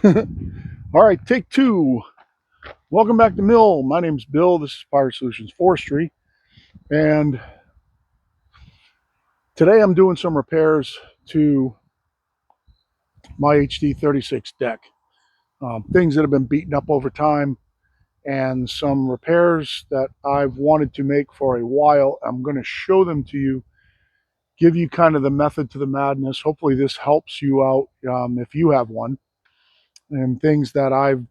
All right, take two. Welcome back to Mill. My name's Bill. This is Fire Solutions Forestry. And today I'm doing some repairs to my HD36 deck. Things that have been beaten up over time and some repairs that I've wanted to make for a while. I'm going to show them to you, give you kind of the method to the madness. Hopefully this helps you out if you have one. And things that I've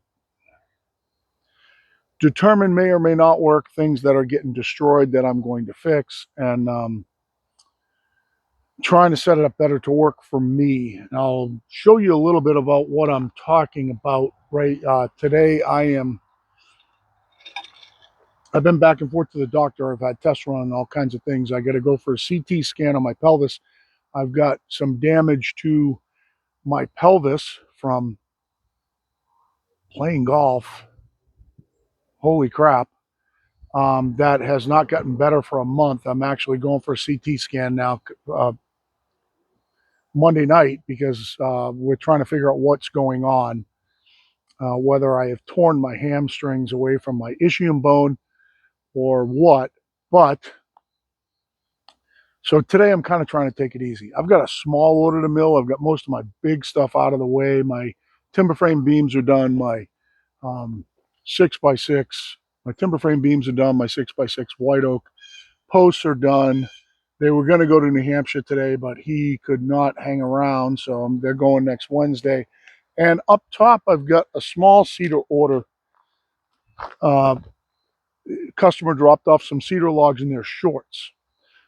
determined may or may not work, things that are getting destroyed that I'm going to fix, and trying to set it up better to work for me. And I'll show you a little bit about what I'm talking about. Right today, I've been back and forth to the doctor. I've had tests run, all kinds of things. I got to go for a CT scan on my pelvis. I've got some damage to my pelvis from playing golf. Holy crap. That has not gotten better for a month. I'm actually going for a CT scan now Monday night because we're trying to figure out what's going on, whether I have torn my hamstrings away from my ischium bone or what. But so today I'm kind of trying to take it easy. I've got a small order to mill. I've got most of my big stuff out of the way. My timber frame beams are done. My 6x6, my timber frame beams are done. My 6x6 white oak posts are done. They were going to go to New Hampshire today, but he could not hang around, so they're going next Wednesday. And up top, I've got a small cedar order. Customer dropped off some cedar logs in their shorts.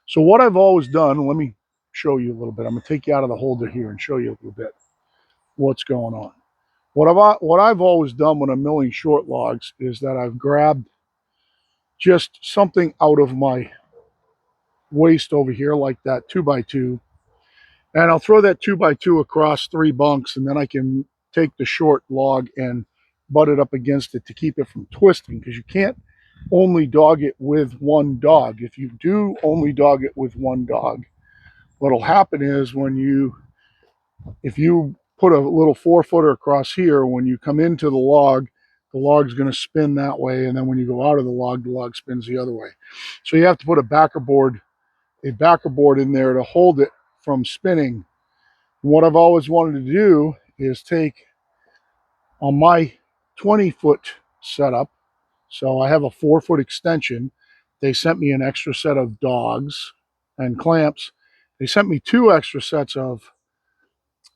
So what I've always done, let me show you a little bit. I'm going to take you out of the holder here and show you a little bit what's going on. What I've always done when I'm milling short logs is that I've grabbed just something out of my waist over here, like that 2x2, and I'll throw that 2x2 across 3 bunks, and then I can take the short log and butt it up against it to keep it from twisting, because you can't only dog it with one dog. If you do only dog it with one dog, what'll happen is if you put a little 4-footer across here, when you come into the log's going to spin that way, and then when you go out of the log spins the other way. So you have to put a backer board in there to hold it from spinning. And what I've always wanted to do is take on my 20-foot setup, so I have a 4-foot extension. They sent me an extra set of dogs and clamps. They sent me 2 extra sets of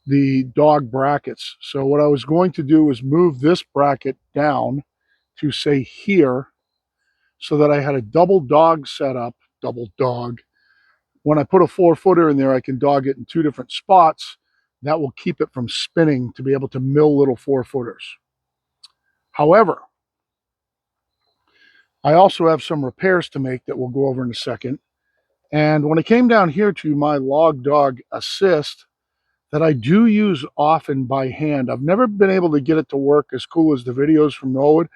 the dog brackets. So what I was going to do is move this bracket down to, say, here, so that I had a double dog setup, double dog. When I put a 4-footer in there, I can dog it in 2 different spots. That will keep it from spinning to be able to mill little 4-footers. However, I also have some repairs to make that we'll go over in a second. And when I came down here to my log dog assist that I do use often by hand, I've never been able to get it to work as cool as the videos from Norwood,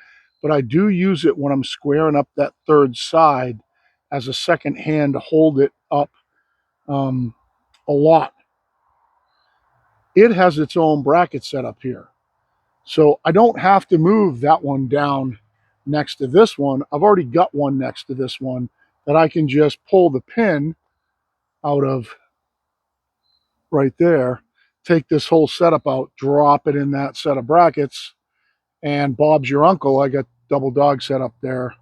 but I do use it when I'm squaring up that third side as a second hand to hold it up a lot. It has its own bracket set up here. So I don't have to move that one down next to this one. I've already got one next to this one that I can just pull the pin out of right there, take this whole setup out, drop it in that set of brackets, and Bob's your uncle. I got double dog set up there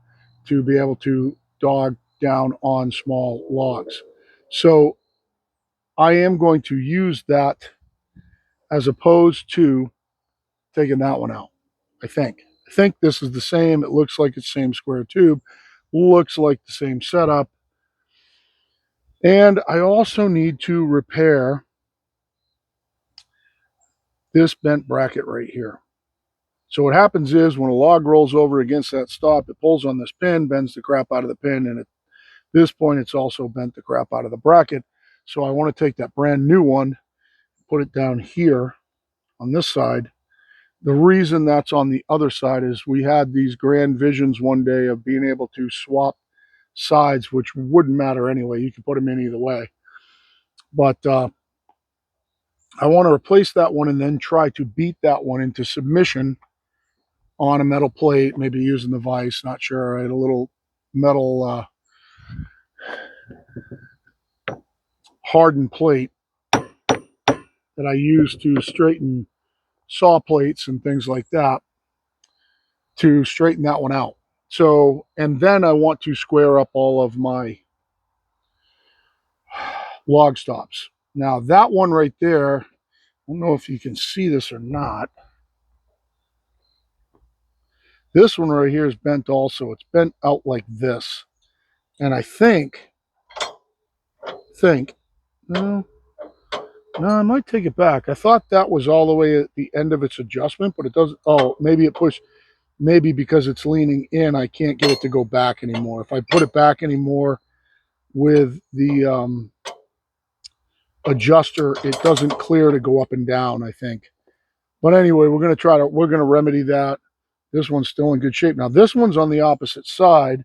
to be able to dog down on small logs. So I am going to use that as opposed to taking that one out. I think this is the same. It looks like it's the same square tube. Looks like the same setup. And I also need to repair this bent bracket right here. So what happens is when a log rolls over against that stop, it pulls on this pin, bends the crap out of the pin, and at this point, it's also bent the crap out of the bracket. So I want to take that brand new one, put it down here on this side. The reason that's on the other side is we had these grand visions one day of being able to swap sides, which wouldn't matter anyway. You could put them in either way. But I want to replace that one and then try to beat that one into submission on a metal plate, maybe using the vise, not sure. I had a little metal hardened plate that I use to straighten saw plates and things like that, to straighten that one out. So, and then I want to square up all of my log stops. Now that one right there, I don't know if you can see this or not. This one right here is bent also. It's bent out like this. And I think, no, I might take it back. I thought that was all the way at the end of its adjustment, but it doesn't. Oh, maybe it pushed, maybe because it's leaning in, I can't get it to go back anymore. If I put it back anymore with the adjuster, it doesn't clear to go up and down, I think. But anyway, we're going to remedy that. This one's still in good shape. Now this one's on the opposite side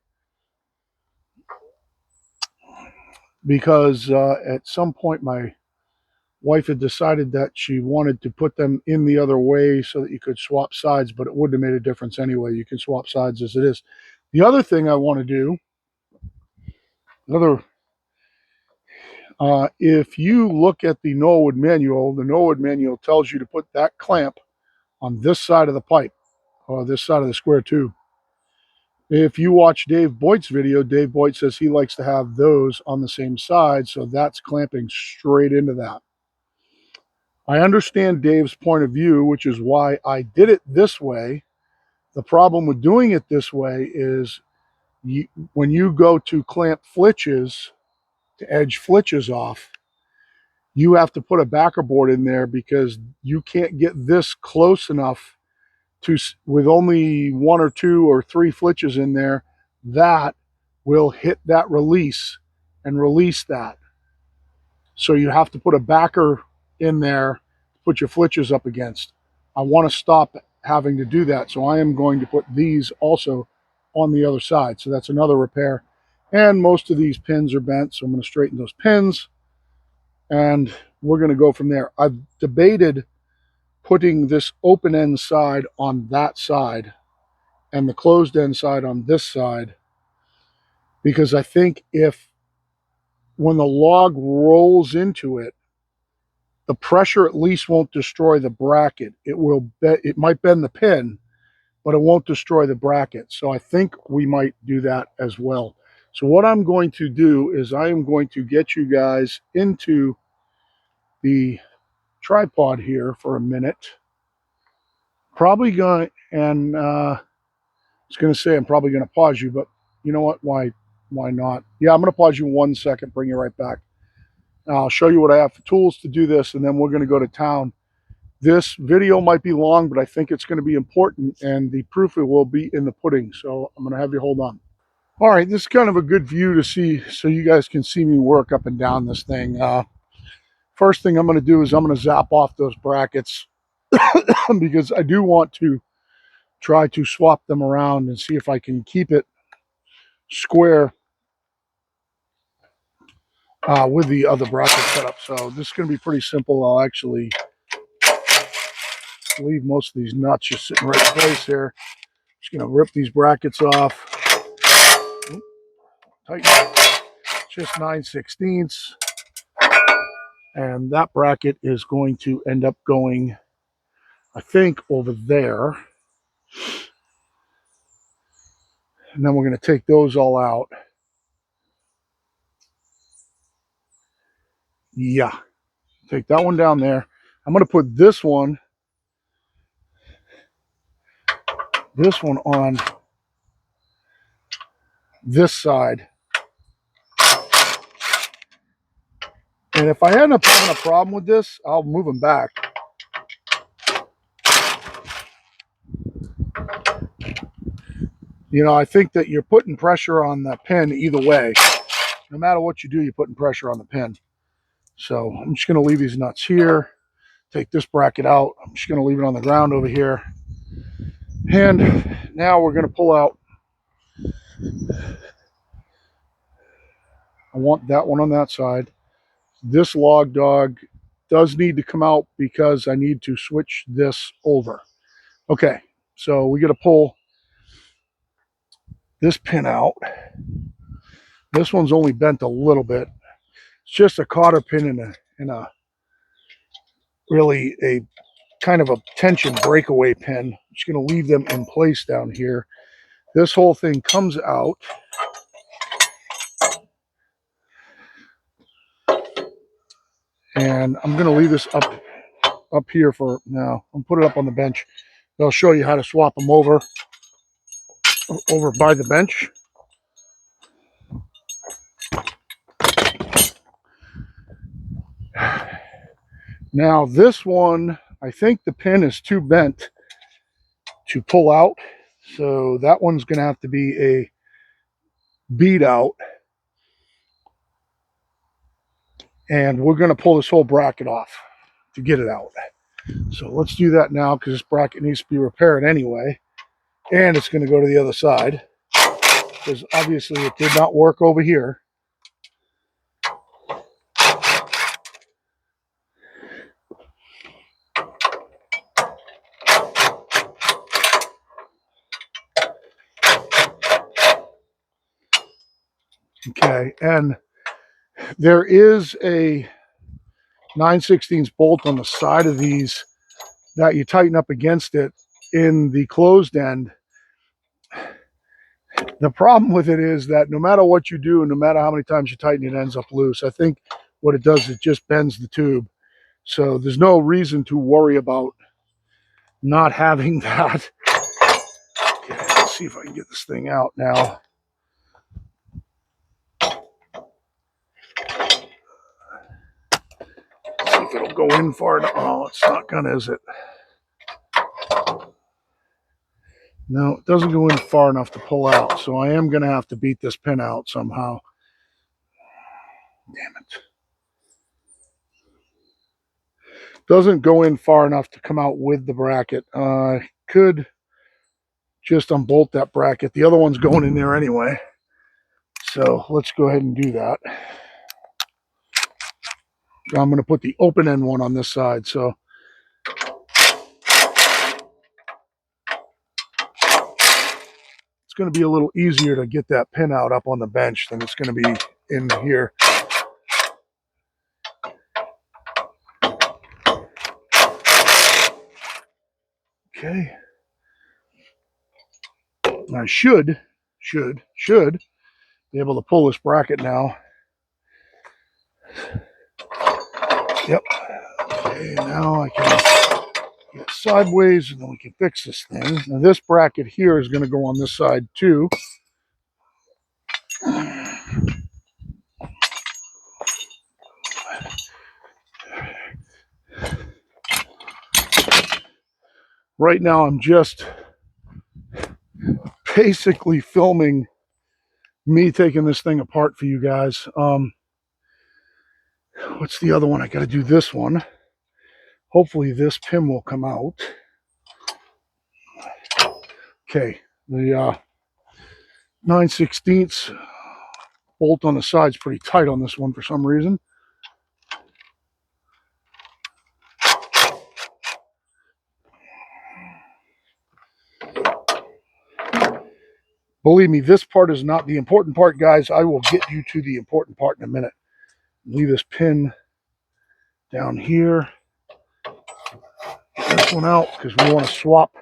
because at some point my wife had decided that she wanted to put them in the other way so that you could swap sides, but it wouldn't have made a difference anyway. You can swap sides as it is. The other thing I want to do, if you look at the Norwood manual tells you to put that clamp on this side of the pipe, or this side of the square tube. If you watch Dave Boyd's video, Dave Boyd says he likes to have those on the same side, so that's clamping straight into that. I understand Dave's point of view, which is why I did it this way. The problem with doing it this way is when you go to clamp flitches, to edge flitches off, you have to put a backer board in there because you can't get this close enough to, with only 1 or 2 or 3 flitches in there, that will hit that release and release that. So you have to put a backer in there to put your flitches up against. I want to stop having to do that, so I am going to put these also on the other side. So that's another repair. And most of these pins are bent, so I'm going to straighten those pins and we're going to go from there. I've debated putting this open end side on that side and the closed end side on this side, because I think if when the log rolls into it, the pressure at least won't destroy the bracket. It might bend the pin, but it won't destroy the bracket. So I think we might do that as well. So what I'm going to do is I am going to get you guys into the tripod here for a minute. Probably going, and I was going to say I'm probably going to pause you, but you know what? Why not? Yeah, I'm going to pause you 1 second, bring you right back. I'll show you what I have for tools to do this, and then we're going to go to town. This video might be long, but I think it's going to be important, and the proof will be in the pudding. So I'm going to have you hold on. All right, this is kind of a good view to see, so you guys can see me work up and down this thing. First thing I'm going to do is I'm going to zap off those brackets because I do want to try to swap them around and see if I can keep it square with the other bracket setup. So this is going to be pretty simple. I'll actually leave most of these nuts just sitting right in place here. Just going to rip these brackets off. Tighten just 9/16. And that bracket is going to end up going, I think, over there. And then we're going to take those all out. Yeah. Take that one down there. I'm going to put this one on this side. And if I end up having a problem with this, I'll move them back. You know, I think that you're putting pressure on the pin either way. No matter what you do, you're putting pressure on the pin. So I'm just going to leave these nuts here. Take this bracket out. I'm just going to leave it on the ground over here. And now we're going to pull out. I want that one on that side. This log dog does need to come out because I need to switch this over. Okay, so we got to pull this pin out. This one's only bent a little bit. It's just a cotter pin in a really a kind of a tension breakaway pin. I'm just going to leave them in place down here. This whole thing comes out. And I'm going to leave this up here for now. I'll put it up on the bench. I'll show you how to swap them over by the bench. Now this one, I think the pin is too bent to pull out. So that one's going to have to be a bead out. And we're going to pull this whole bracket off to get it out. So let's do that now because this bracket needs to be repaired anyway. And it's going to go to the other side because obviously it did not work over here. Okay, and there is a 9/16 bolt on the side of these that you tighten up against it in the closed end. The problem with it is that no matter what you do and no matter how many times you tighten it, ends up loose. I think what it does is it just bends the tube. So there's no reason to worry about not having that. Okay, let's see if I can get this thing out now. See if it'll go in far enough. Oh, it's not gonna, is it? No, it doesn't go in far enough to pull out, so I am going to have to beat this pin out somehow. Damn it. Doesn't go in far enough to come out with the bracket. I could just unbolt that bracket. The other one's going in there anyway. So let's go ahead and do that. I'm going to put the open end one on this side. So it's going to be a little easier to get that pin out up on the bench than it's going to be in here. Okay. I should be able to pull this bracket now. Yep. Okay, now I can get sideways and then we can fix this thing. Now this bracket here is going to go on this side too. Right now I'm just basically filming me taking this thing apart for you guys. What's the other one? I got to do this one. Hopefully this pin will come out. Okay, the 9/16 bolt on the side is pretty tight on this one for some reason. Believe me, this part is not the important part, guys. I will get you to the important part in a minute. Leave this pin down here. Get this one out because we want to swap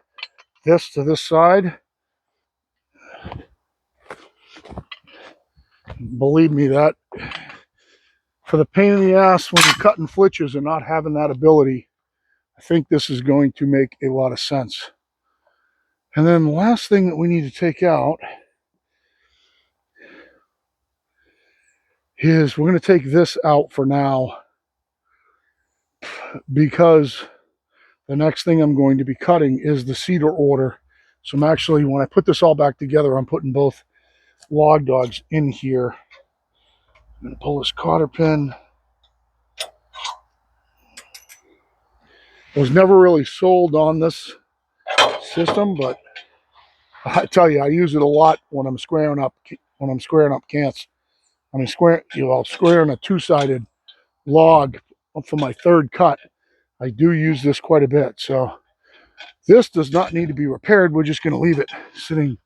this to this side. Believe me, that for the pain in the ass when you're cutting flitches and not having that ability, I think this is going to make a lot of sense. And then the last thing that we need to take out is we're going to take this out for now because the next thing I'm going to be cutting is the cedar order. So I'm actually, when I put this all back together, I'm putting both log dogs in here. I'm going to pull this cotter pin. I was never really sold on this system, but I tell you, I use it a lot when I'm squaring up cants. I mean, squaring a two-sided log for my third cut. I do use this quite a bit. So this does not need to be repaired. We're just going to leave it sitting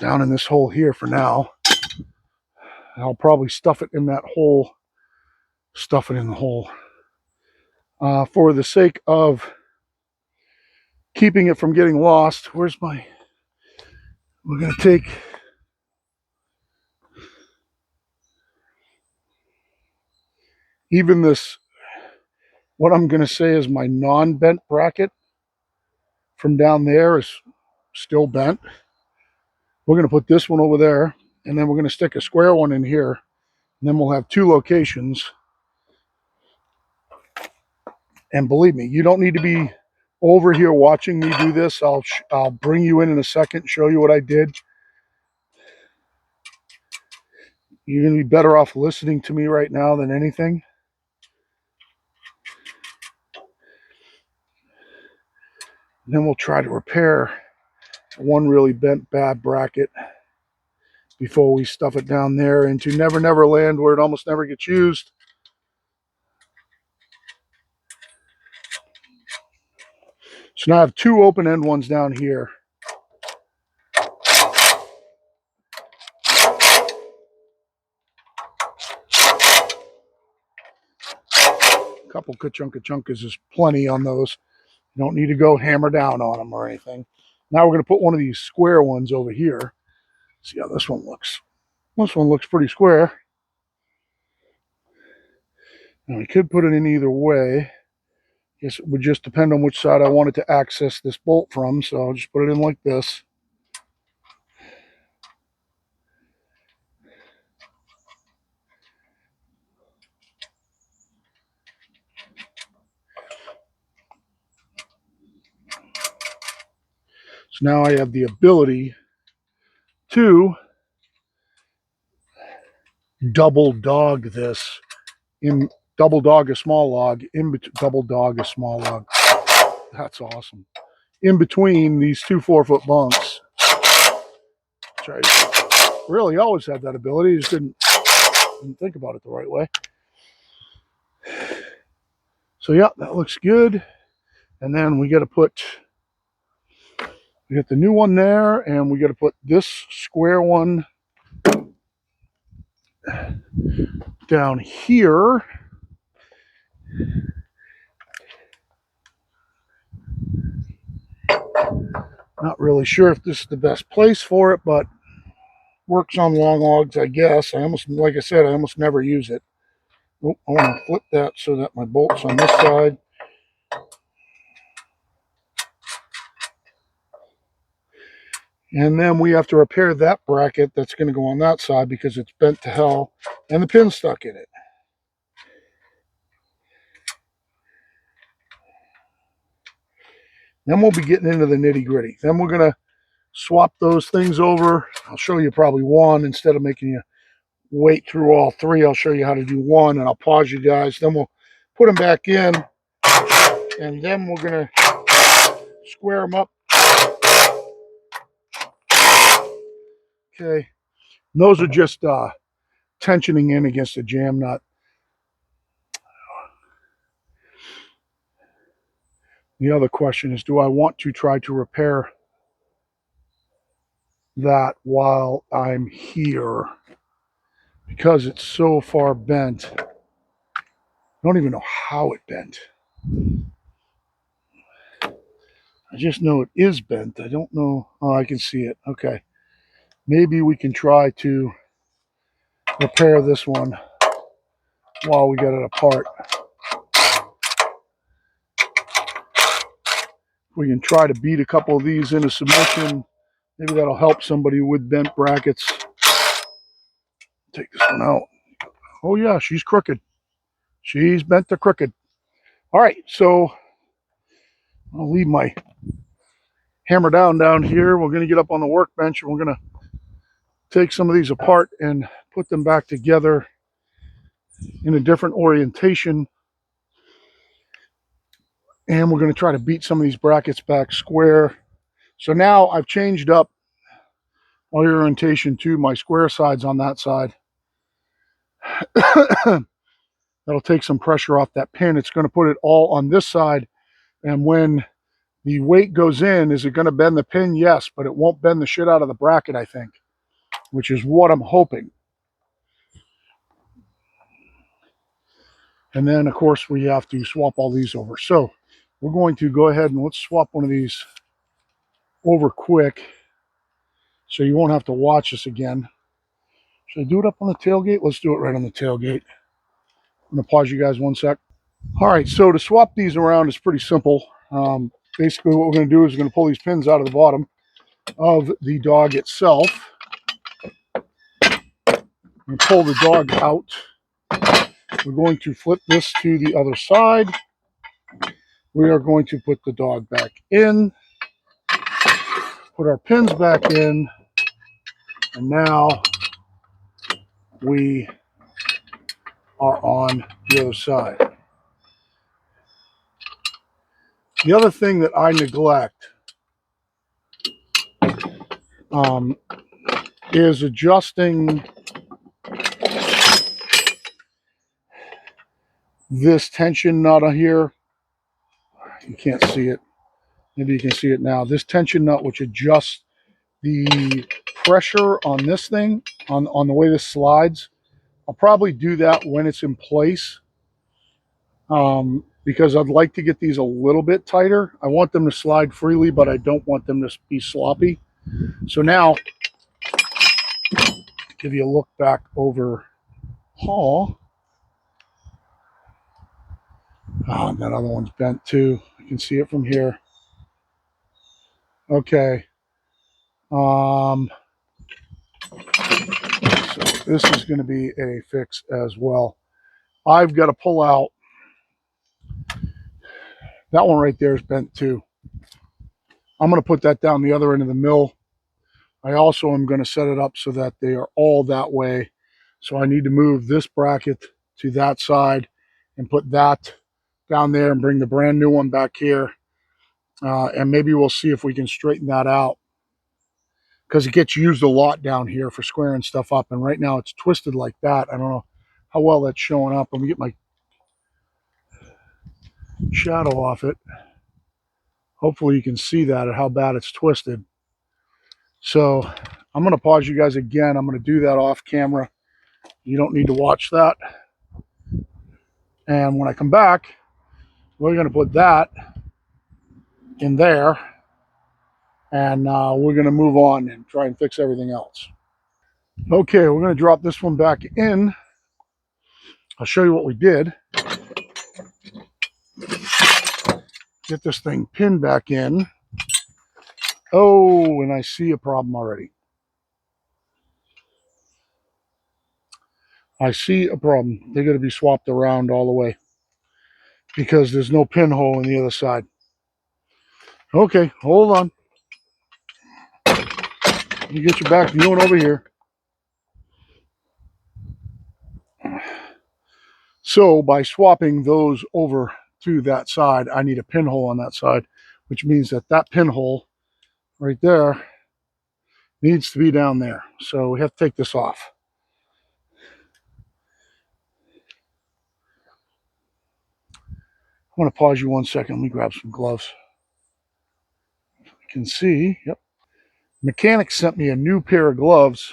down in this hole here for now. I'll probably stuff it in that hole, stuff it in the hole. For the sake of keeping it from getting lost, we're going to take even this, what I'm going to say is my non-bent bracket from down there is still bent. We're going to put this one over there, and then we're going to stick a square one in here, and then we'll have two locations. And believe me, you don't need to be over here watching me do this. I'll bring you in a second, show you what I did. You're going to be better off listening to me right now than anything. And then we'll try to repair one really bent bad bracket before we stuff it down there into Never Never Land, where it almost never gets used. So now I have two open end ones down here. A couple ka-chunkas is plenty on those. You don't need to go hammer down on them or anything. Now we're going to put one of these square ones over here. See how this one looks. This one looks pretty square. Now we could put it in either way. Guess it would just depend on which side I wanted to access this bolt from. So I'll just put it in like this. So now I have the ability to double dog this, in double dog a small log, double dog a small log. That's awesome. In between these two 4-foot bunks. Which I really always had that ability, just didn't think about it the right way. So yeah, that looks good. And then we got the new one there, and we got to put this square one down here. Not really sure if this is the best place for it, but works on long logs, I guess. Like I said, I almost never use it. Oh, I want to flip that so that my bolt's on this side. And then we have to repair that bracket that's going to go on that side because it's bent to hell and the pin's stuck in it. Then we'll be getting into the nitty-gritty. Then we're going to swap those things over. I'll show you probably one instead of making you wait through all three. I'll show you how to do one, and I'll pause you guys. Then we'll put them back in, and then we're going to square them up. Okay. And those are just tensioning in against the jam nut. The other question is, do I want to try to repair that while I'm here? Because it's so far bent. I don't even know how it bent. I just know it is bent. I don't know. Oh, I can see it. Okay. Maybe we can try to repair this one while we get it apart. We can try to beat a couple of these into submission. Maybe that'll help somebody with bent brackets. Take this one out. Oh yeah, she's crooked. She's bent to crooked. All right, so I'll leave my hammer down here. We're going to get up on the workbench and we're going to take some of these apart and put them back together in a different orientation. And we're going to try to beat some of these brackets back square. So now I've changed up my orientation to my square sides on that side. That'll take some pressure off that pin. It's going to put it all on this side. And when the weight goes in, is it going to bend the pin? Yes, but it won't bend the shit out of the bracket, I think, which is what I'm hoping. And then, of course, we have to swap all these over. So we're going to go ahead and let's swap one of these over quick so you won't have to watch this again. Should I do it up on the tailgate? Let's do it right on the tailgate. I'm going to pause you guys 1 sec. All right, so to swap these around is pretty simple. Basically, what we're going to do is we're going to pull these pins out of the bottom of the dawg itself. I'm going to pull the dawg out. We're going to flip this to the other side. We are going to put the dawg back in, put our pins back in, and now we are on the other side. The other thing that I neglect is adjusting this tension nut here. You can't see it. Maybe you can see it now. This tension nut, which adjusts the pressure on this thing, on the way this slides. I'll probably do that when it's in place because I'd like to get these a little bit tighter. I want them to slide freely, but I don't want them to be sloppy. So now, give you a look back over haul. Oh, that other one's bent too. You can see it from here. Okay. So this is going to be a fix as well. I've got to pull out. That one right there is bent too. I'm going to put that down the other end of the mill. I also am going to set it up so that they are all that way. So I need to move this bracket to that side and put that down there and bring the brand new one back here. And maybe we'll see if we can straighten that out because it gets used a lot down here for squaring stuff up. And right now it's twisted like that. I don't know how well that's showing up. Let me get my shadow off it. Hopefully you can see that at how bad it's twisted. So I'm going to pause you guys again. I'm going to do that off camera. You don't need to watch that. And when I come back, we're going to put that in there. And we're going to move on and try and fix everything else. Okay, we're going to drop this one back in. I'll show you what we did. Get this thing pinned back in. Oh, and I see a problem already. I see a problem. They're going to be swapped around all the way because there's no pinhole on the other side. Okay, hold on. You get your back viewing over here. So by swapping those over to that side, I need a pinhole on that side, which means that that pinhole right there needs to be down there. So we have to take this off. I'm going to pause you 1 second. Let me grab some gloves. You can see, yep. Mechanic sent me a new pair of gloves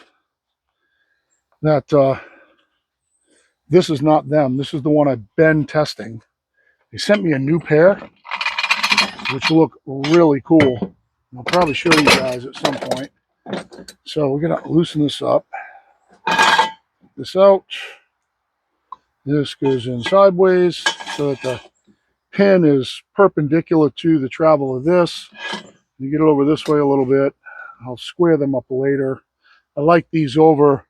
that this is not them. This is the one I've been testing. They sent me a new pair, which look really cool. I'll probably show you guys at some point. So we're going to loosen this up. This out. This goes in sideways so that the pin is perpendicular to the travel of this. You get it over this way a little bit. I'll square them up later. I like these over.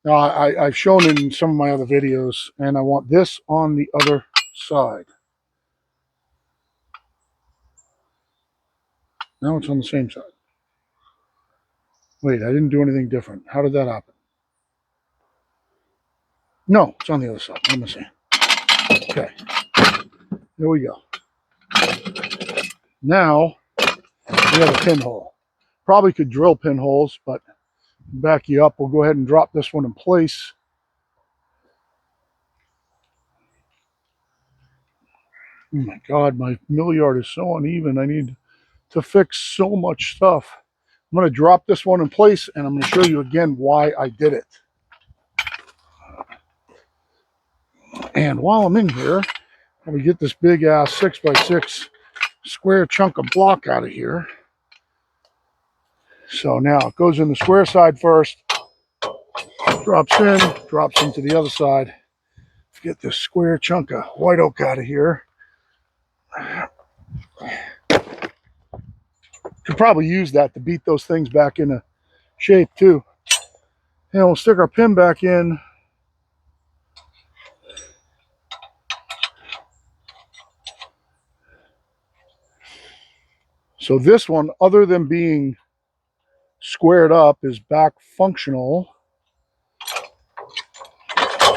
I've shown in some of my other videos, and I want this on the other side. Now it's on the same side. Wait, I didn't do anything different. How did that happen? No, it's on the other side. Let me see. Okay. There we go. Now we have a pinhole. Probably could drill pinholes, but back you up. We'll go ahead and drop this one in place. Oh my God, my mill yard is so uneven. I need to fix so much stuff. I'm going to drop this one in place, and I'm going to show you again why I did it. And while I'm in here, let me get this big ass 6x6 square chunk of block out of here. So now it goes in the square side first, drops into the other side. Let's get this square chunk of white oak out of here. Could probably use that to beat those things back into shape too. And we'll stick our pin back in. So this one, other than being squared up, is back functional.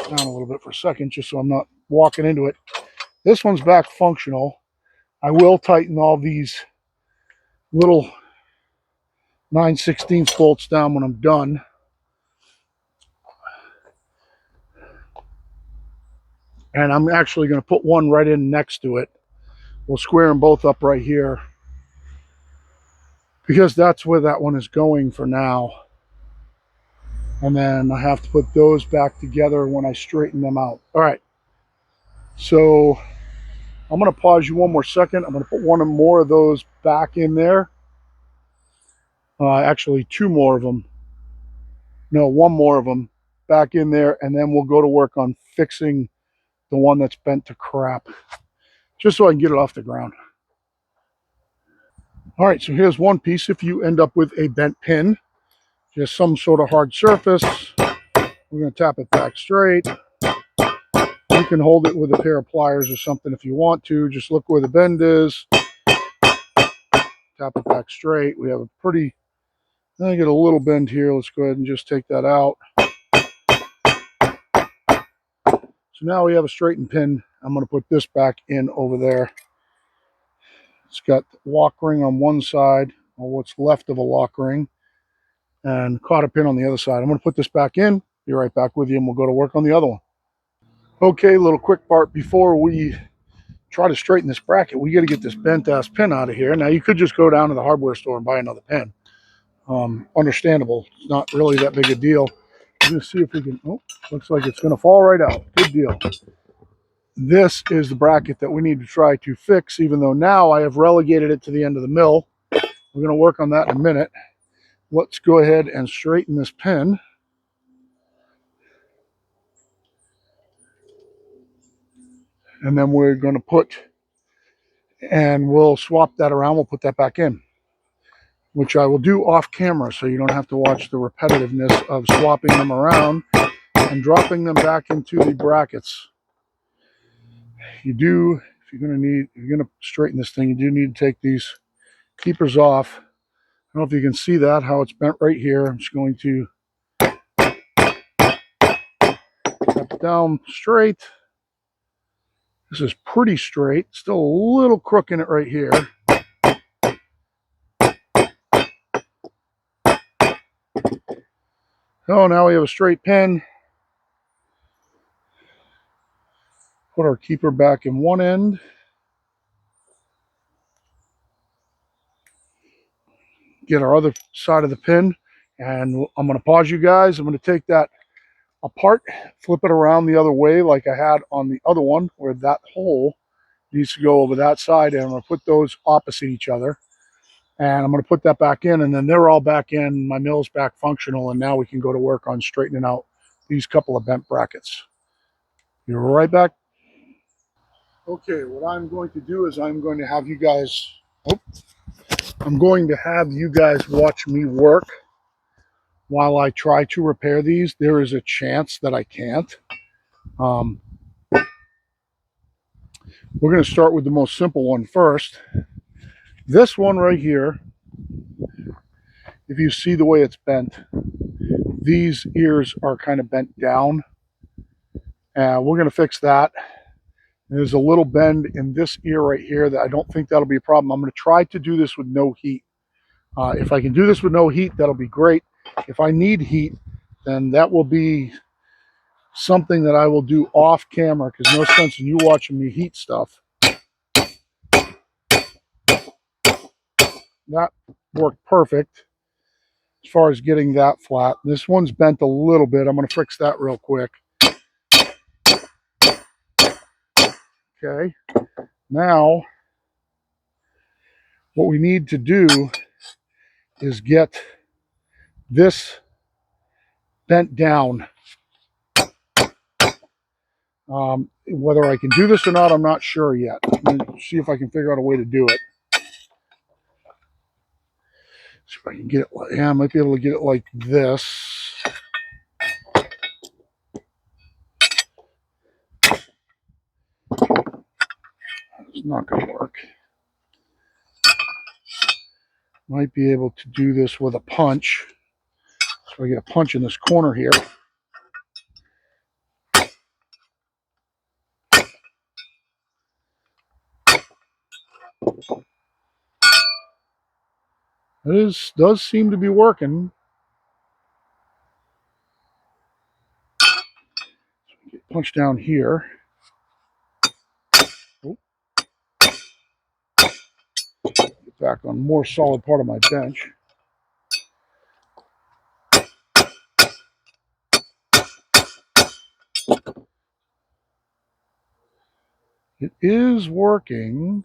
Down a little bit for a second, just so I'm not walking into it. This one's back functional. I will tighten all these little 9/16 bolts down when I'm done. And I'm actually going to put one right in next to it. We'll square them both up right here, because that's where that one is going for now. And then I have to put those back together when I straighten them out. All right. So I'm going to pause you one more second. I'm going to put one or more of those back in there. Actually, two more of them. No, one more of them back in there. And then we'll go to work on fixing the one that's bent to crap, just so I can get it off the ground. All right, so here's one piece. If you end up with a bent pin, just some sort of hard surface, we're going to tap it back straight. You can hold it with a pair of pliers or something if you want to. Just look where the bend is. Tap it back straight. We have a pretty, I get a little bend here. Let's go ahead and just take that out. So now we have a straightened pin. I'm going to put this back in over there. It's got the lock ring on one side, or what's left of a lock ring, and cotter pin on the other side. I'm going to put this back in. Be right back with you, and we'll go to work on the other one. Okay, little quick part before we try to straighten this bracket. We got to get this bent ass pin out of here. Now, you could just go down to the hardware store and buy another pin. Understandable. It's not really that big a deal. I'm going to see if we can. Oh, looks like it's going to fall right out. Good deal. This is the bracket that we need to try to fix, even though now I have relegated it to the end of the mill. We're going to work on that in a minute. Let's go ahead and straighten this pin. And then we're going to put, and we'll swap that around. We'll put that back in, which I will do off camera, so you don't have to watch the repetitiveness of swapping them around and dropping them back into the brackets. You do, if you're going to straighten this thing, you do need to take these keepers off. I don't know if you can see that, how it's bent right here. I'm just going to tap it down straight. This is pretty straight. Still a little crook in it right here. So now we have a straight pin. Put our keeper back in one end. Get our other side of the pin. And I'm going to pause you guys. I'm going to take that apart, flip it around the other way like I had on the other one, where that hole needs to go over that side. And I'm going to put those opposite each other. And I'm going to put that back in, and then they're all back in. My mill's back functional, and now we can go to work on straightening out these couple of bent brackets. You're right back. Okay, what I'm going to do is I'm going to have you guys watch me work while I try to repair these. There is a chance that I can't. We're going to start with the most simple one first. This one right here, if you see the way it's bent, these ears are kind of bent down. We're going to fix that. There's a little bend in this ear right here that I don't think that'll be a problem. I'm going to try to do this with no heat. If I can do this with no heat, that'll be great. If I need heat, then that will be something that I will do off camera, because no sense in you watching me heat stuff. that worked perfect as far as getting that flat. This one's bent a little bit. I'm going to fix that real quick. Okay. Now, what we need to do is get this bent down. Whether I can do this or not, I'm not sure yet. Let me see if I can figure out a way to do it. See if I can get it. Yeah, I might be able to get it like this. It's not going to work. Might be able to do this with a punch. So I get a punch in this corner here. This does seem to be working. Get punch down here. Oh. Get back on more solid part of my bench. It is working.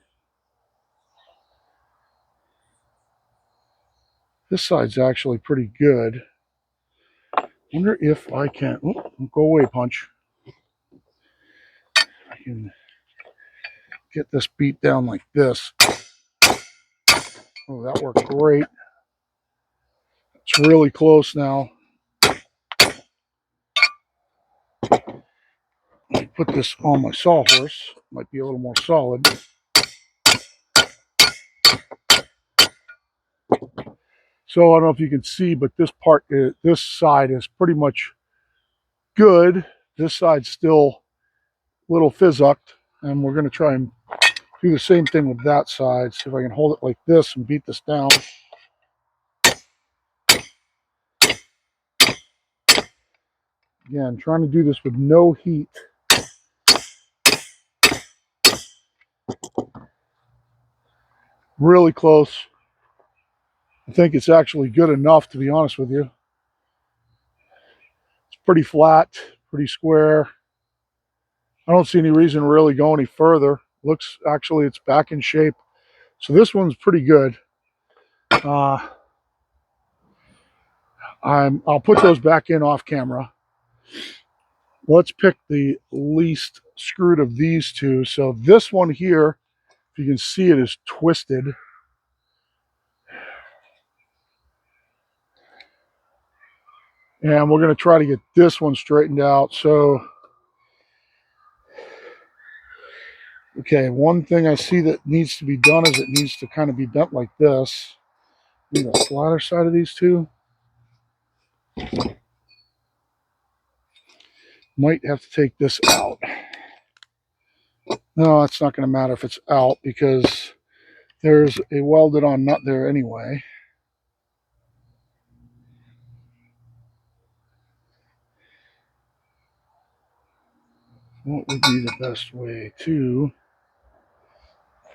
This side's actually pretty good. Wonder if I can. Oh, go away, punch. I can get this beat down like this. Oh, that works great. It's really close now. Put this on my sawhorse. Might be a little more solid. So I don't know if you can see, but this part, this side is pretty much good. This side's still a little fizzucked, and we're going to try and do the same thing with that side. See if I can hold it like this and beat this down. Again, trying to do this with no heat. Really close. I think it's actually good enough, to be honest with you. It's pretty flat, pretty square. I don't see any reason to really go any further. Looks, actually, it's back in shape. So this one's pretty good. I'll put those back in off camera. Let's pick the least screwed of these two. So this one here, if you can see it, is twisted. And we're going to try to get this one straightened out. So, okay, one thing I see that needs to be done is it needs to kind of be bent like this. Need the flatter side of these two. Might have to take this out. No, it's not going to matter if it's out because there's a welded on nut there anyway. What would be the best way to...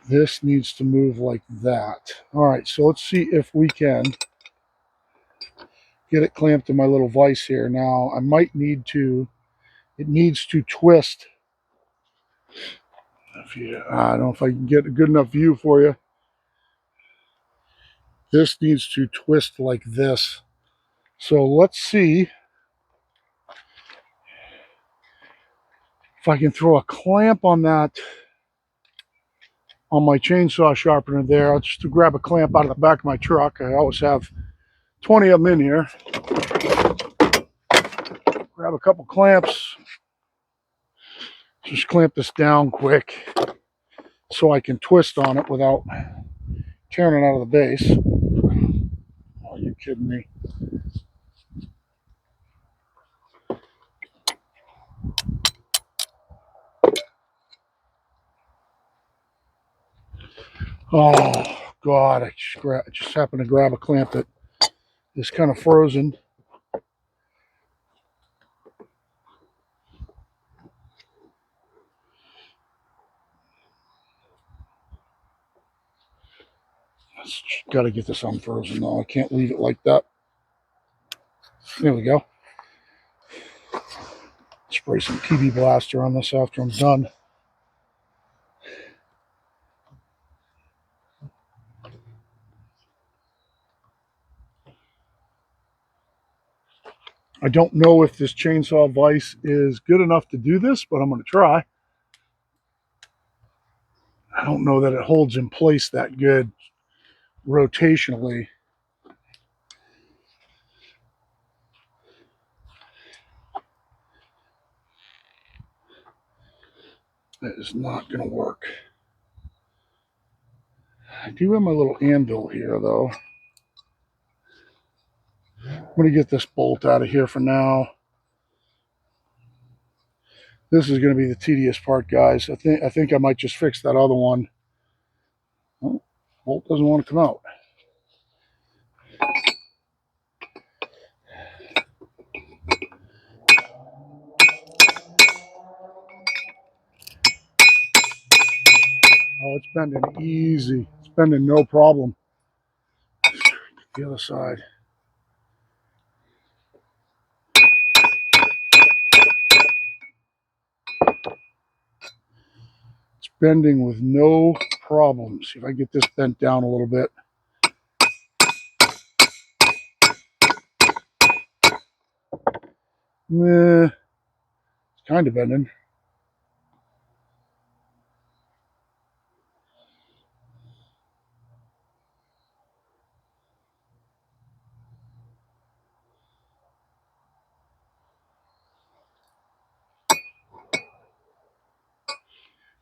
This needs to move like that. All right, so let's see if we can get it clamped in my little vise here. Now, I might need to... It needs to twist. I don't know if I can get a good enough view for you. This needs to twist like this. So let's see if I can throw a clamp on that, on my chainsaw sharpener there. I'll just grab a clamp out of the back of my truck. I always have 20 of them in here. Grab a couple clamps. Just clamp this down quick so I can twist on it without tearing it out of the base. Oh, you kidding me? Oh, God, I just happened to grab a clamp that is kind of frozen. Got to get this unfrozen though. I can't leave it like that. There we go. Spray some PB Blaster on this after I'm done. I don't know if this chainsaw vise is good enough to do this, but I'm going to try. I don't know that it holds in place that good rotationally. That is not going to work. I do have my little anvil here, though. I'm going to get this bolt out of here for now. This is going to be the tedious part, guys. I think I might just fix that other one. Oh, bolt doesn't want to come out. Oh, it's bending easy. It's bending no problem. The other side. It's bending with no problem. See if I can get this bent down a little bit. It's kind of bending.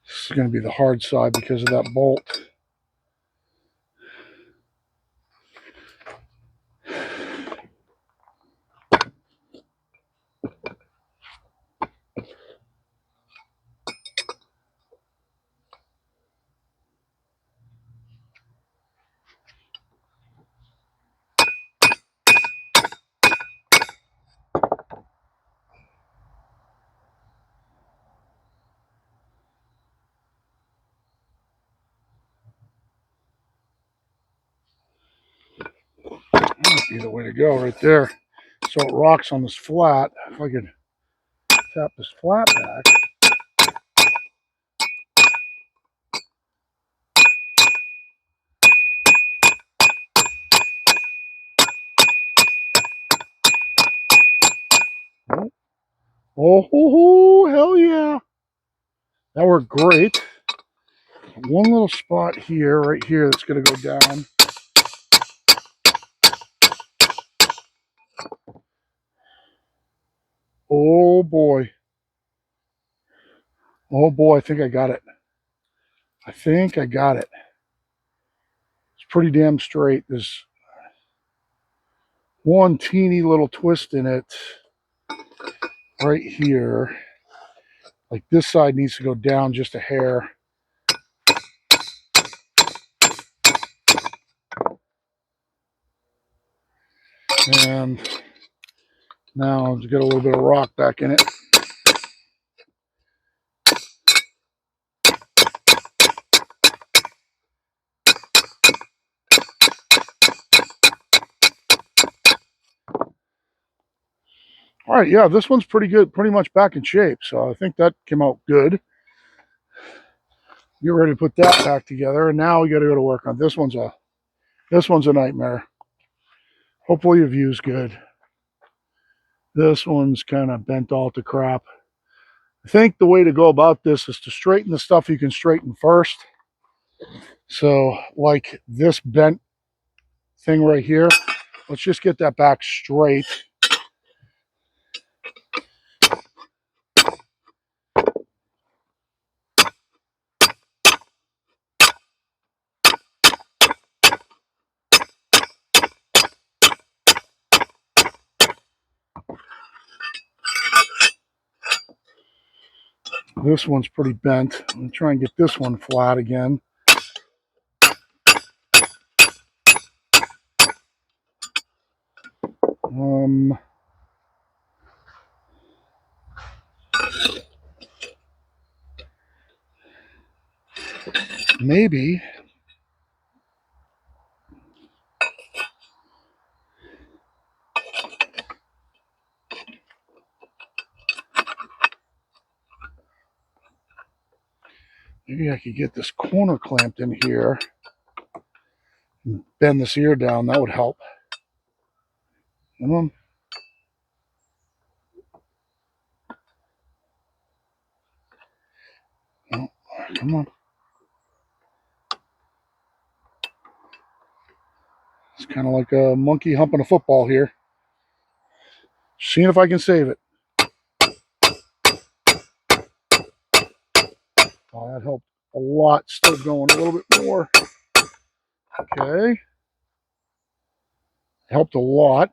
This is going to be the hard side because of that bolt. That might be the way to go right there. So it rocks on this flat. If I could tap this flat back. Oh, hell yeah. That worked great. One little spot here, right here, that's going to go down. Oh boy. Oh boy, I think I got it. I think I got it. It's pretty damn straight. There's one teeny little twist in it right here. Like this side needs to go down just a hair. And now I've got a little bit of rock back in it. All right, yeah, this one's pretty good, pretty much back in shape. So I think that came out good. Get ready to put that back together, and now we got to go to work on this one's a nightmare. Hopefully your view's good. This one's kind of bent all to crap. I think the way to go about this is to straighten the stuff you can straighten first. So like this bent thing right here, let's just get that back straight. This one's pretty bent. I'm going to try and get this one flat again. Maybe Maybe I could get this corner clamped in here and bend this ear down. That would help. Come on. Oh, come on. It's kind of like a monkey humping a football here. Seeing if I can save it. Oh, that helped a lot. Still going a little bit more. Okay. Helped a lot.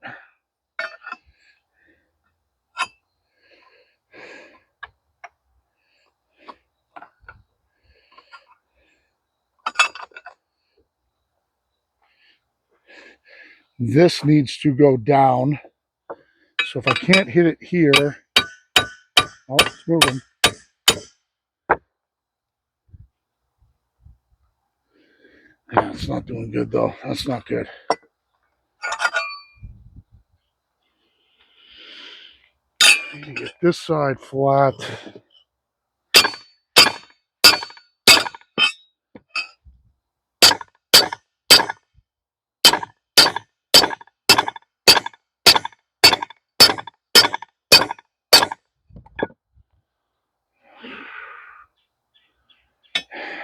This needs to go down. So if I can't hit it here, oh, it's moving. Yeah, it's not doing good though. That's not good. I need to get this side flat.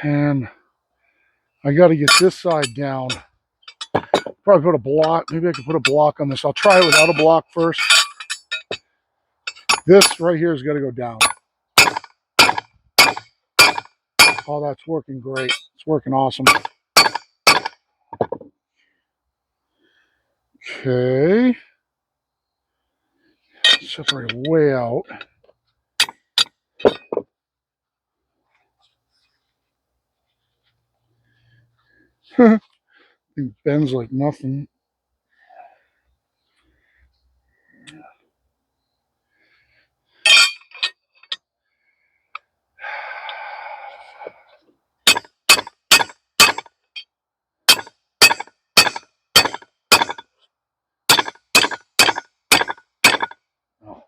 And I got to get this side down. Probably put a block. Maybe I could put a block on this. I'll try it without a block first. This right here has got to go down. Oh, that's working great. It's working awesome. Okay. Separate way out. It bends like nothing. Oh,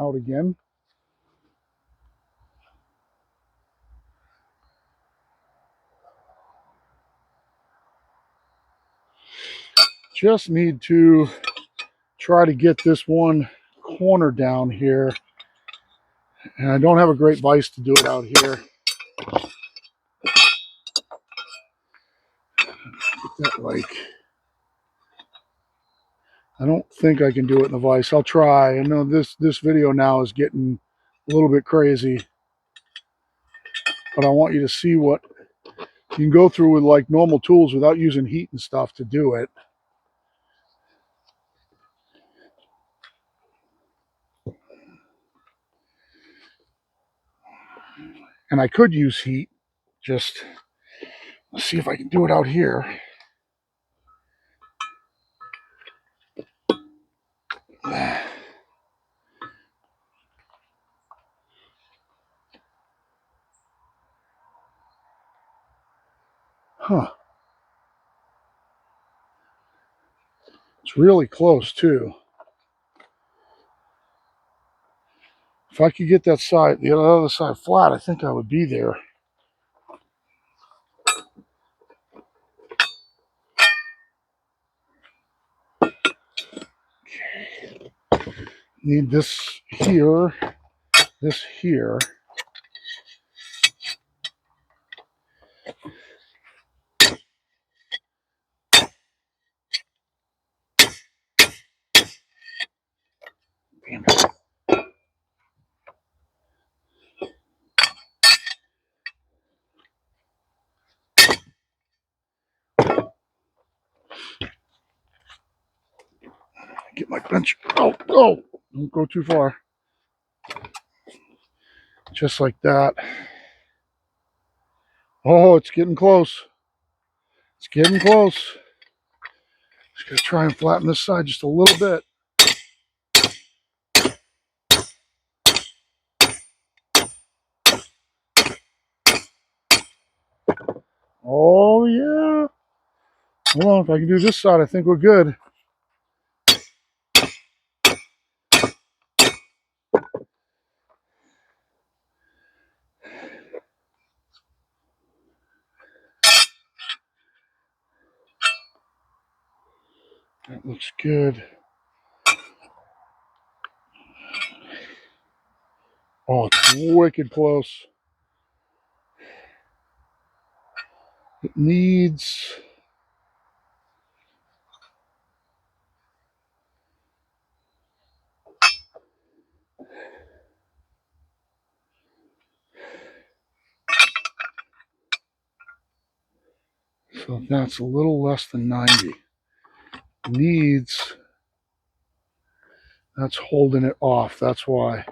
out again. Just need to try to get this one corner down here. And I don't have a great vise to do it out here. Get that like, I don't think I can do it in the vise. I'll try. I know this video now is getting a little bit crazy, but I want you to see what you can go through with like normal tools without using heat and stuff to do it. And I could use heat. Just let's see if I can do it out here. Huh. It's really close too. If I could get that side, the other side flat, I think I would be there. Need this here, this here. Damn it. Get my bench. Oh, oh, don't go too far. Just like that. Oh, it's getting close. It's getting close. Just gonna try and flatten this side just a little bit. Oh yeah. Hold on, if I can do this side, I think we're good. That looks good. Oh, it's wicked close. It needs... So that's a little less than 90. Needs... That's holding it off. That's why.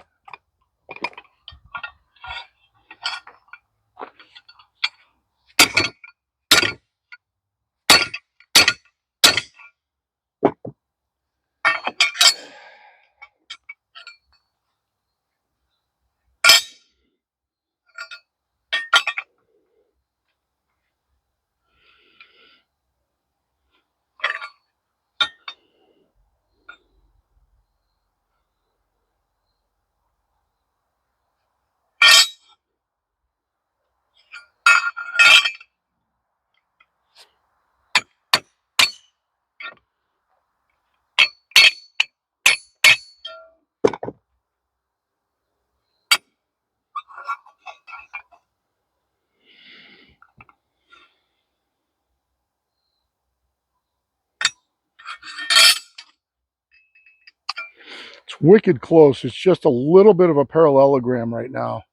It's wicked close. It's just a little bit of a parallelogram right now.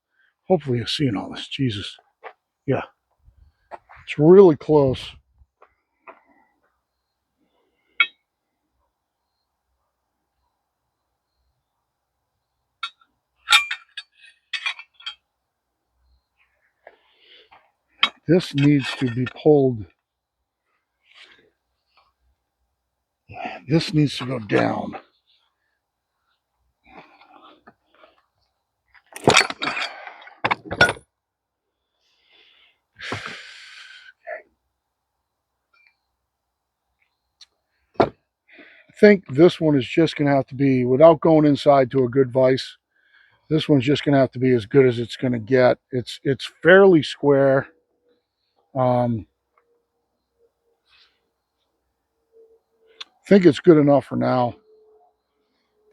Hopefully you're seeing all this. Jesus. Yeah. It's really close. This needs to be pulled. This needs to go down. I think this one is just going to have to be, without going inside to a good vise, this one's just going to have to be as good as it's going to get. It's fairly square. I think it's good enough for now.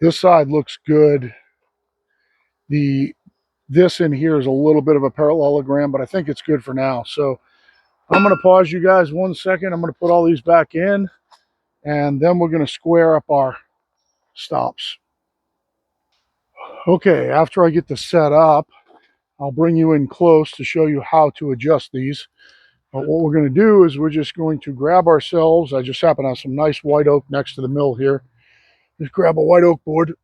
This side looks good. This in here is a little bit of a parallelogram, but I think it's good for now. So I'm going to pause you guys 1 second. I'm going to put all these back in, and then we're going to square up our stops. Okay, after I get this set up, I'll bring you in close to show you how to adjust these. But what we're going to do is we're just going to grab ourselves. I just happen to have some nice white oak next to the mill here. Just grab a white oak board.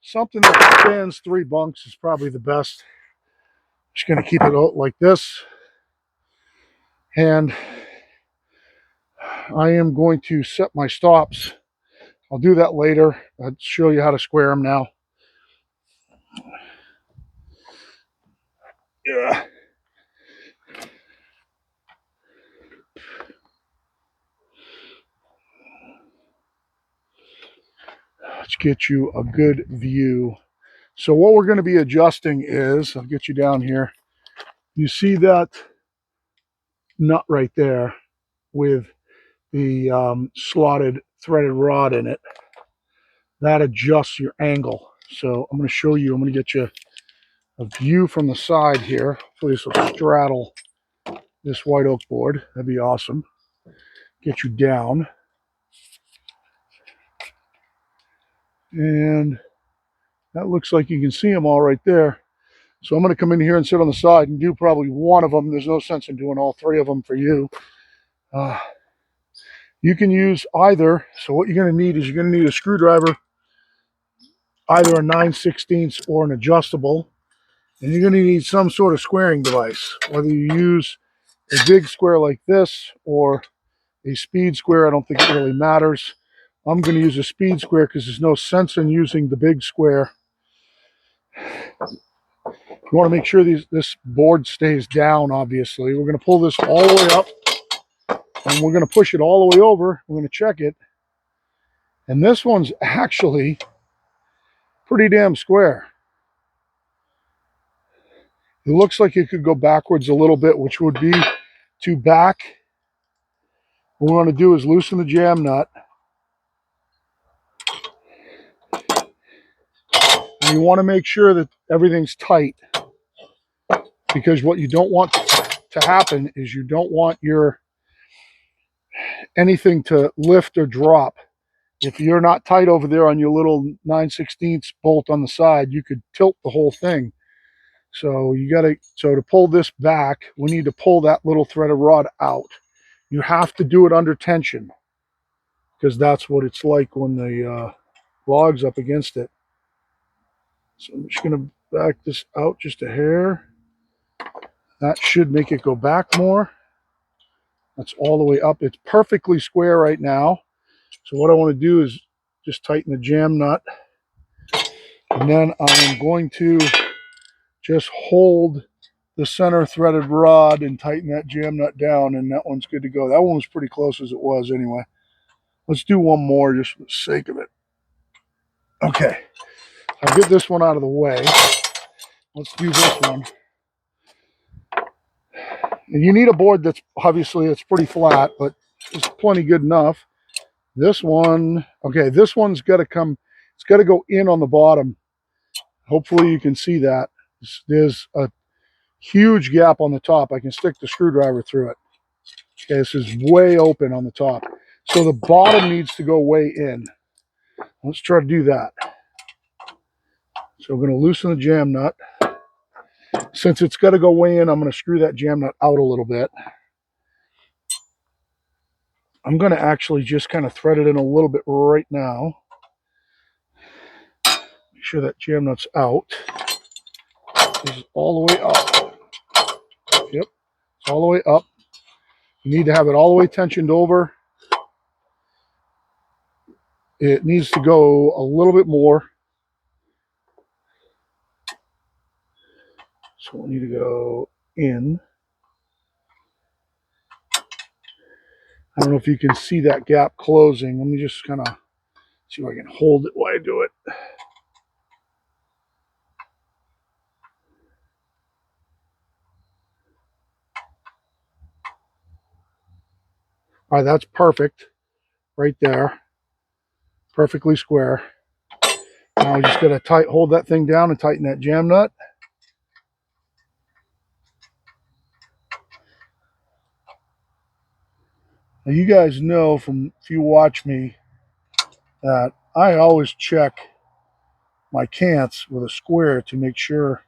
Something that spans 3 bunks is probably the best. Just going to keep it like this. And I am going to set my stops. I'll do that later. I'll show you how to square them now. Yeah. Let's get you a good view. So what we're going to be adjusting is, I'll get you down here. You see that nut right there with the slotted threaded rod in it. That adjusts your angle. So I'm going to show you, I'm going to get you a view from the side here. Hopefully this will straddle this white oak board. That'd be awesome. Get you down. And that looks like you can see them all right there. So I'm going to come in here and sit on the side and do probably one of them. There's no sense in doing all 3 of them for you. You can use either. So what you're going to need is you're going to need a screwdriver, either a 9/16 or an adjustable. And you're going to need some sort of squaring device, whether you use a big square like this or a speed square. I don't think it really matters. I'm going to use a speed square because there's no sense in using the big square. You want to make sure this board stays down, obviously. We're going to pull this all the way up, and we're going to push it all the way over. We're going to check it. And this one's actually pretty damn square. It looks like it could go backwards a little bit, which would be to back. What we want to do is loosen the jam nut. And you want to make sure that everything's tight, because what you don't want to happen is you don't want anything to lift or drop. If you're not tight over there on your little 9/16 bolt on the side, you could tilt the whole thing. So to pull this back, we need to pull that little threaded rod out. You have to do it under tension, because that's what it's like when the log's up against it. So I'm just going to back this out just a hair. That should make it go back more. That's all the way up. It's perfectly square right now. So what I want to do is just tighten the jam nut. And then I'm going to just hold the center threaded rod and tighten that jam nut down, and that one's good to go. That one was pretty close as it was anyway. Let's do one more just for the sake of it. Okay, I'll get this one out of the way. Let's do this one. And you need a board that's obviously it's pretty flat, but it's plenty good enough. This one, okay, this one's got to come, it's got to go in on the bottom. Hopefully you can see that. There's a huge gap on the top. I can stick the screwdriver through it. Okay, this is way open on the top. So the bottom needs to go way in. Let's try to do that. So we're going to loosen the jam nut. Since it's got to go way in, I'm going to screw that jam nut out a little bit. I'm going to actually just kind of thread it in a little bit right now. Make sure that jam nut's out. This is all the way up. Yep, it's all the way up. You need to have it all the way tensioned over. It needs to go a little bit more. So we need to go in. I don't know if you can see that gap closing. Let me just kind of see if I can hold it while I do it. All right, that's perfect right there. Perfectly square. Now we just got to hold that thing down and tighten that jam nut. Now you guys know from if you watch me that I always check my cants with a square to make sure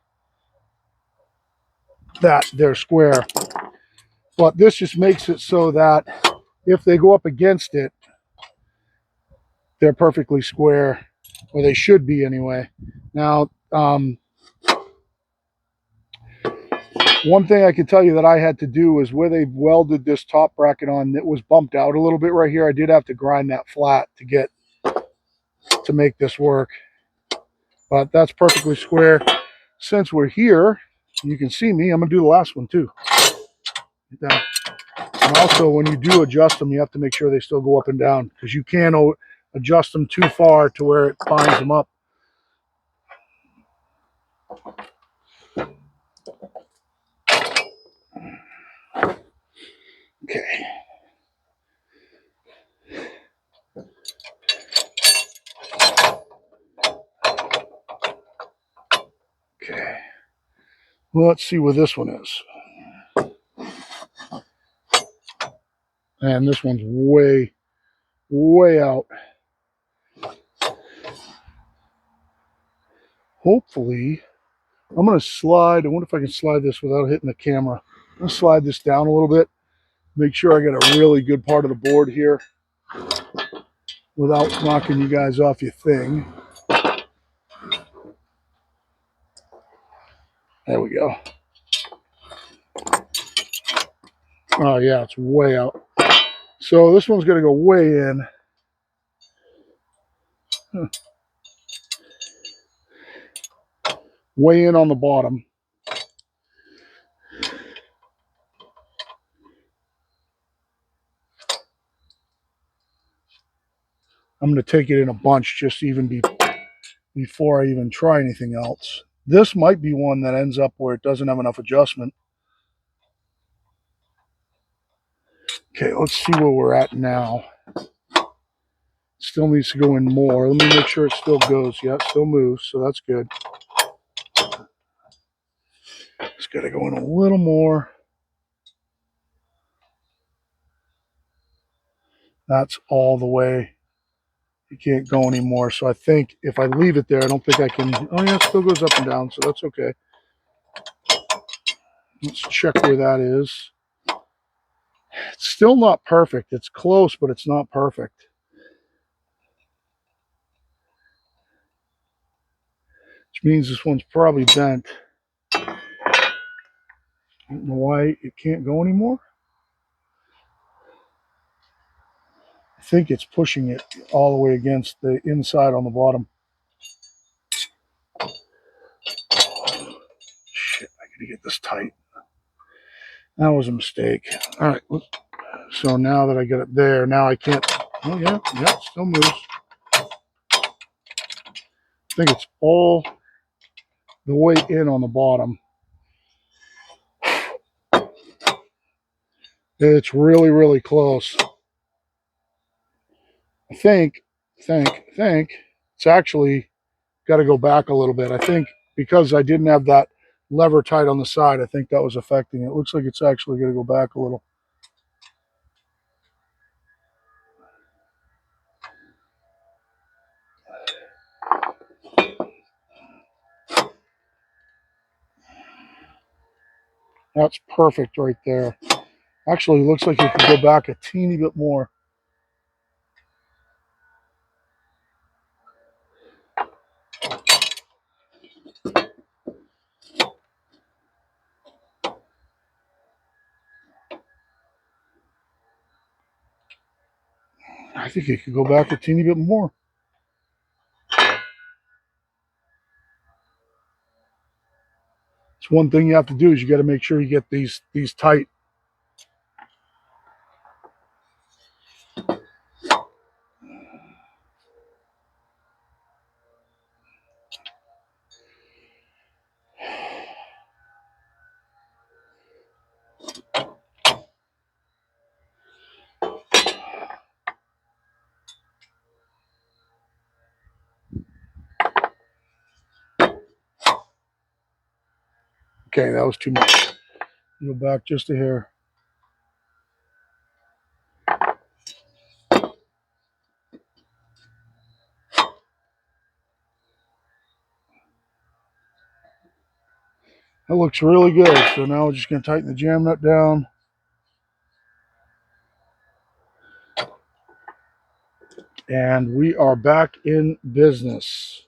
that they're square. But this just makes it so that if they go up against it, they're perfectly square, or they should be anyway. Now, one thing I can tell you that I had to do is where they welded this top bracket on, it was bumped out a little bit right here. I did have to grind that flat to make this work. But that's perfectly square. Since we're here, you can see me, I'm going to do the last one too. And also, when you do adjust them, you have to make sure they still go up and down, because you can't adjust them too far to where it binds them up. Okay. Okay. Well, let's see where this one is. And this one's way, way out. Hopefully, I'm going to slide. I wonder if I can slide this without hitting the camera. I'm going to slide this down a little bit. Make sure I get a really good part of the board here without knocking you guys off your thing. There we go. Oh, yeah, it's way out. So this one's going to go way in. Way in on the bottom. I'm going to take it in a bunch just to even be before I even try anything else. This might be one that ends up where it doesn't have enough adjustment. Okay, let's see where we're at now. Still needs to go in more. Let me make sure it still goes. Yeah, it still moves, so that's good. It's got to go in a little more. That's all the way. You can't go anymore. So I think if I leave it there, I don't think I can. Oh yeah, it still goes up and down, so that's okay. Let's check where that is. It's still not perfect. It's close, but it's not perfect. Which means this one's probably bent. I don't know why it can't go anymore. I think it's pushing it all the way against the inside on the bottom. Shit, I gotta get this tight. That was a mistake. All right, so now that I get it there, now I can't. Oh yeah, it still moves. I think it's all the way in on the bottom. It's really, really close. I think it's actually got to go back a little bit. I think because I didn't have that lever tight on the side, I think that was affecting it. It looks like it's actually going to go back a little. That's perfect right there. Actually, it looks like it could go back a teeny bit more. I think it could go back a teeny bit more. It's one thing you have to do is you got to make sure you get these tight. Okay, that was too much. Go back just a hair. That looks really good. So now we're just going to tighten the jam nut down. And we are back in business.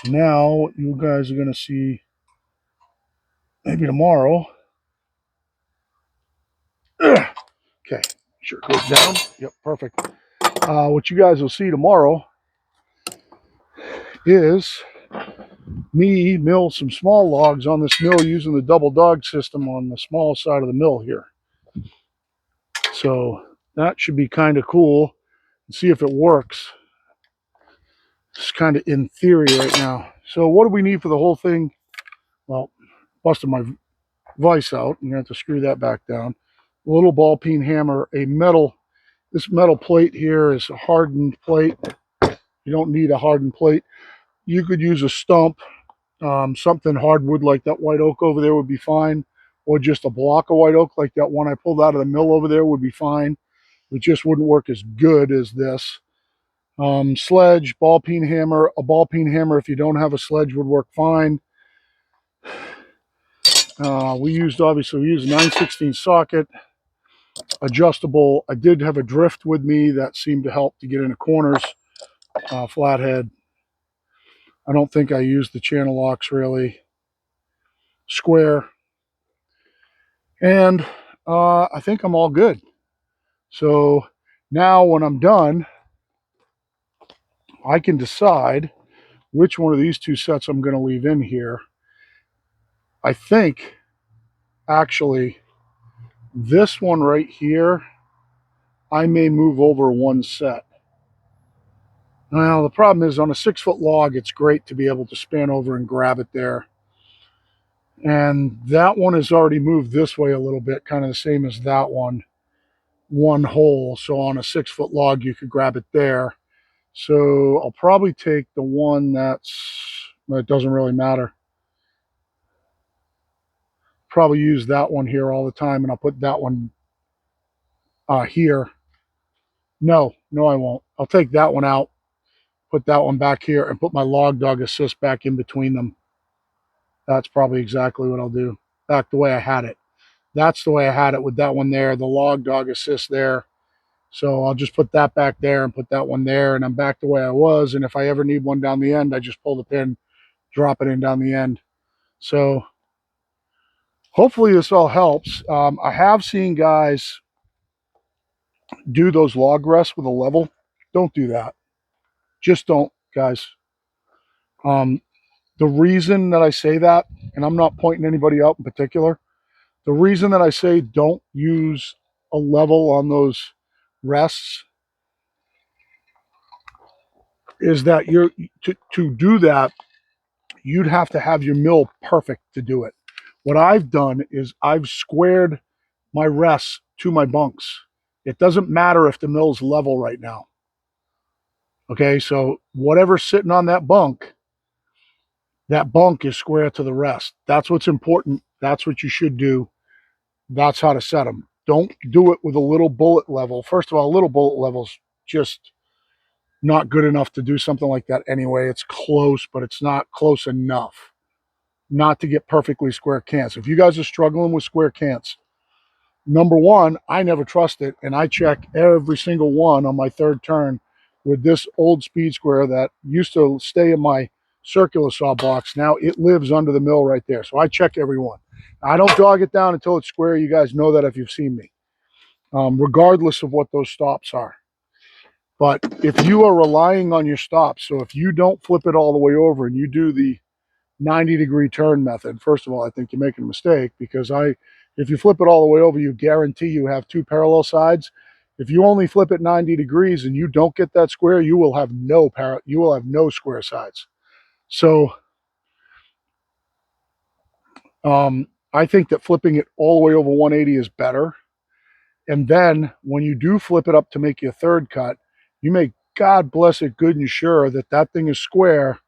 Now you guys are going to see, maybe tomorrow. Okay, sure it goes down. Yep, perfect. What you guys will see tomorrow is me mill some small logs on this mill using the double dog system on the small side of the mill here. So that should be kind of cool. And see if it works. It's kind of in theory right now. So what do we need for the whole thing? Well, busted my vise out. I'm going to have to screw that back down. A little ball peen hammer, this metal plate here is a hardened plate. You don't need a hardened plate. You could use a stump. Something hardwood like that white oak over there would be fine. Or just a block of white oak like that one I pulled out of the mill over there would be fine. It just wouldn't work as good as this. Sledge, ball peen hammer. A ball peen hammer, if you don't have a sledge, would work fine. We used a 9/16 socket, adjustable. I did have a drift with me that seemed to help to get into corners. Flathead. I don't think I used the channel locks really. Square. And I think I'm all good. So now when I'm done, I can decide which one of these two sets I'm going to leave in here. I think actually this one right here, I may move over one set. Well, the problem is on a 6-foot log, it's great to be able to span over and grab it there. And that one is already moved this way a little bit, kind of the same as that one hole. So on a 6-foot log, you could grab it there. So I'll probably take the one it doesn't really matter. Probably use that one here all the time, and I'll put that one here. No, I won't. I'll take that one out, put that one back here, and put my log dog assist back in between them. That's probably exactly what I'll do. Back the way I had it. That's the way I had it with that one there, the log dog assist there. So I'll just put that back there and put that one there, and I'm back the way I was. And if I ever need one down the end, I just pull the pin, drop it in down the end. So hopefully this all helps. I have seen guys do those log rests with a level. Don't do that. Just don't, guys. The reason that I say that, and I'm not pointing anybody out in particular, the reason that I say don't use a level on those rests is that to do that, you'd have to have your mill perfect to do it. What I've done is I've squared my rests to my bunks. It doesn't matter if the mill's level right now. Okay, so whatever's sitting on that bunk is square to the rest. That's what's important. That's what you should do. That's how to set them. Don't do it with a little bullet level. First of all, a little bullet level's just not good enough to do something like that anyway. It's close, but it's not close enough not to get perfectly square cants. If you guys are struggling with square cants, number one, I never trust it, and I check every single one on my third turn with this old speed square that used to stay in my circular saw box. Now it lives under the mill right there, so I check every one. I don't dog it down until it's square. You guys know that if you've seen me, regardless of what those stops are. But if you are relying on your stops, so if you don't flip it all the way over and you do the 90-degree turn method, first of all, I think you're making a mistake, because if you flip it all the way over, you guarantee you have two parallel sides. If you only flip it 90 degrees and you don't get that square, you will have no square sides. So I think that flipping it all the way over 180 is better. And then when you do flip it up to make your third cut, you make God bless it good and sure that that thing is square,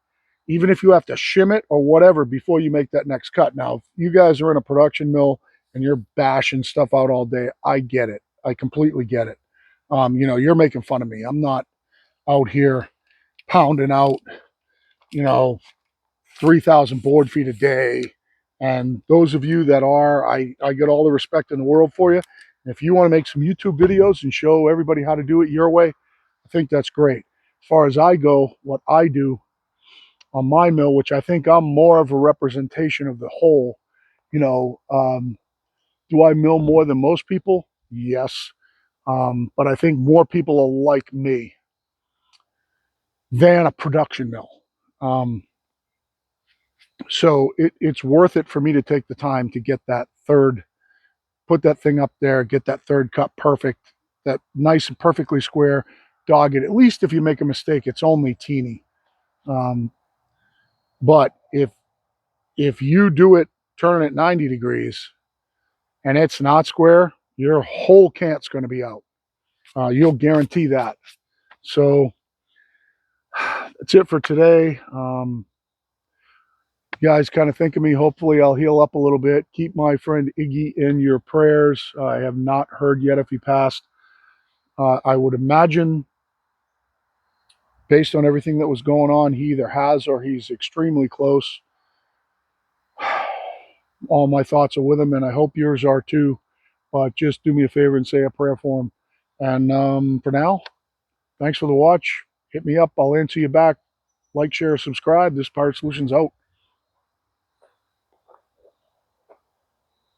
even if you have to shim it or whatever before you make that next cut. Now, if you guys are in a production mill and you're bashing stuff out all day, I get it. I completely get it. You're making fun of me. I'm not out here pounding out, 3,000 board feet a day. And those of you that are, I get all the respect in the world for you. And if you want to make some YouTube videos and show everybody how to do it your way, I think that's great. As far as I go, what I do on my mill, which I think I'm more of a representation of the whole, do I mill more than most people? Yes. But I think more people are like me than a production mill. So it's worth it for me to take the time to get that third, put that thing up there, get that third cut perfect, that nice and perfectly square, dog it. At least if you make a mistake, it's only teeny. But if you do it, turn it 90 degrees and it's not square, your whole cant's going to be out. You'll guarantee that. So that's it for today. You guys kind of think of me. Hopefully I'll heal up a little bit. Keep my friend Iggy in your prayers. I have not heard yet if he passed. I would imagine, based on everything that was going on, he either has or he's extremely close. All my thoughts are with him, and I hope yours are too. But just do me a favor and say a prayer for him. And for now, thanks for the watch. Hit me up. I'll answer you back. Like, share, subscribe. This Pirate Solutions out.